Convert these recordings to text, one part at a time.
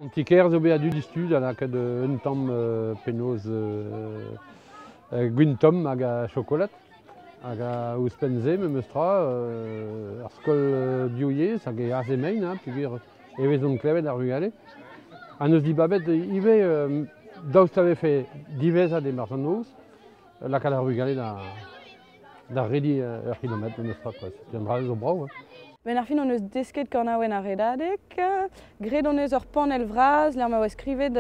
Un petit caire zo bet a dud istud a lakaat un tamm penaos gwintom hag a chokolat hag a ouzpenn-se meus tra ar skol diouiez hag e aze mein peogwir evezon klevet ar vugale. Ha neus dibabet ive daoust vefe divezat e martanoz lakaat ar vugale da redi ur kilomet meus tra. C'est un dra zo brav. Ben ar fin on eus desket kornaouenn ar redadeg, gret on eus ur panel vraz, l'ar ma oa skrivet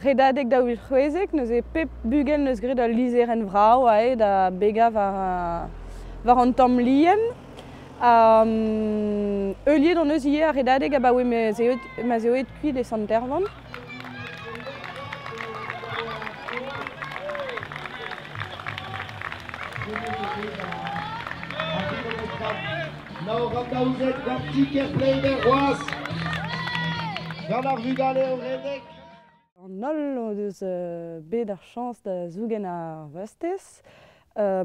redadeg da ouil c'hwezek, neus e pep bugel neus gret al lizeren vrao da bega war an tamm lien. Euliet on eus ie ar redadeg a ba oe ma zeoet kuit e santervan. Nou gaat ouzet dat tiker pleider roaz. Gant ar vugale o redek. An holl o deus bet ar chans da zougen ar vastez.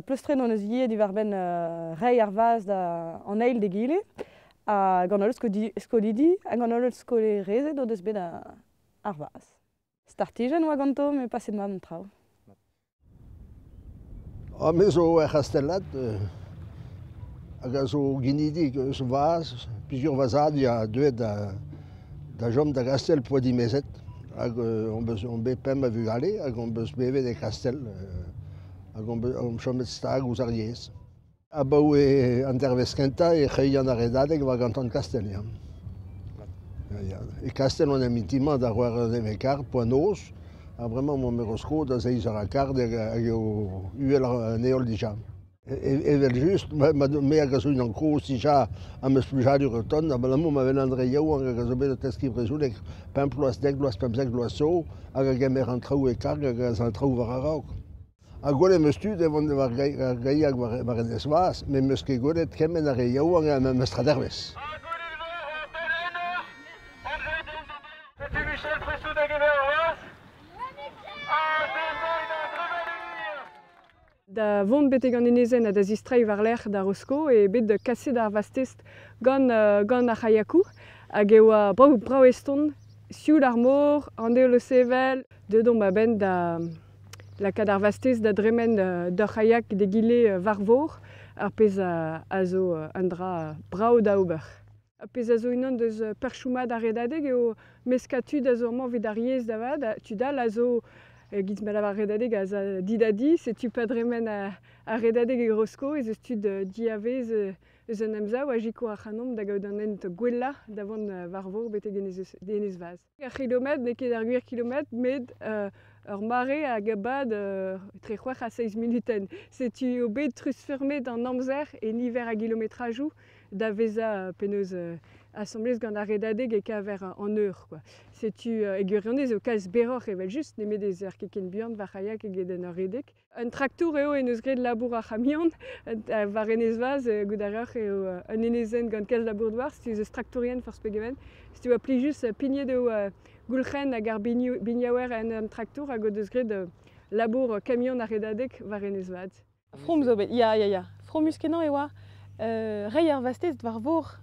Pleustren on eus ie diwar ben reiñ ar vaz an eil de gile. Gant holl skolidi hag gant holl skole rezet o deus bet ar vaz. Startijen oa ganto, me paset ma an traoù. Me zo er castellat, hag a zo ginidik eus vaz, pizur vazadi a deuet da jom da gastel poa dimezet. Hag on bet pem a vugale, hag on beus bevet e kastel, hag on chomet stag ouz ar yez. Ha ba oe an derveskenta e c'heiñ an arredadeg war gant an kastel. E kastel on em intimant da c'hoar an emekar poa noz, ha bremañ mon merosko da zeiz ar akard hag eo uel an eol dija. Evel just, me hag a zo un an kroz dija am eus plujadur ur ton, ha balamou ma ven an dre yaouan hag a zo bet o teskiv rezulek pemp loaz, dek loaz, pemzek loaz zo, hag a gemer an traoù e karg hag a zan traoù war a raok. Ha gole meus tud evon war gaiak war en ez vaz, me meus ket golet kemen ar e yaouan ha meus tra dervez. Da vont bet gant enezenn a da zistreiñ war lec'h da rosko e bet de kaset ar vastest gant ar c'haiakou hag eo brav eston sioul ar mor, an eol o sevel, dedon ma ben da lakaat ar vastest da dremen d'ur c'haiak de gile war vor ar pez a zo un dra brav da ober. A pez a zo unan deus perchoumad ar redadeg eo meskatud a zo amañ vet ar yez da vad, tudal a zo giz ma lavar redadeg a za didadi, setu padremen a redadeg e rosko, ez eus tud diavez eus un emzaou a jiko ar c'hanomp da gaout an ent gwella da vont war vor bete genez vaz. Ar kilomet, ne ket ar gwir kilomet, met ur mare a gabad tre c'hoar a 16 minuten. Setu o bet trus fermet an amzer e niver a kilometrajou da veza penaos assemblez gant ar redadeg e kaver an eur. Setu egurionez o kalz beroc'h evel just ne medez ur keken buan war c'haiak eget en ur redek. Un traktour eo en eus gret labour ar c'hamion war enez vaz goude ar eur eo un enezenn gant kalz labour douar, setu eus tractorien forzh pegement. Setu a pli just pignet eo goulc'hen hag ar bignaouer en traktour hag o deus gret labour kamion ar redadeg war enez vat. Fromm zo bet, ya. Frommus kenan e oa reiñ ar vastez war vor.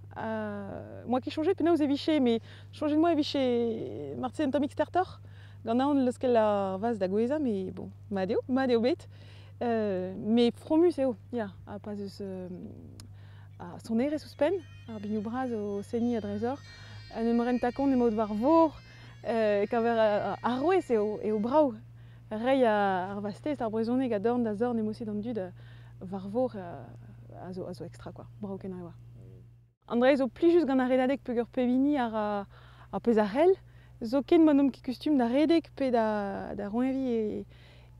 Moi ki chanjet penaos e viche, me chanjet moi e viche martze un tamik startor. Gant aon leuskel ar vaz da gweza, me bon, ma deo bet. Me frommus eo, ya, a pas eus son ere souspenn, ar bignoù braz o seni a drezor. An emren takon emaout war vor, kaver ar rouez eo brav. Reiñ ar vastez ar brezhoneg a dorn da zorn emoset an dud war vor a zo extra, brav kenan e oa. Andrei zo pli just gant ar redadeg peog ur pevini ar pez ar hel, zo ken manom ki kustum da redek pe da roenvi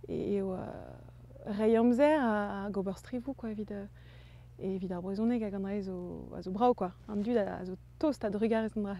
eo reiñ amzer a gober strivou evit ar brezhoneg hag Andrei a zo brav, an dud a zo tost a drugarez an dra.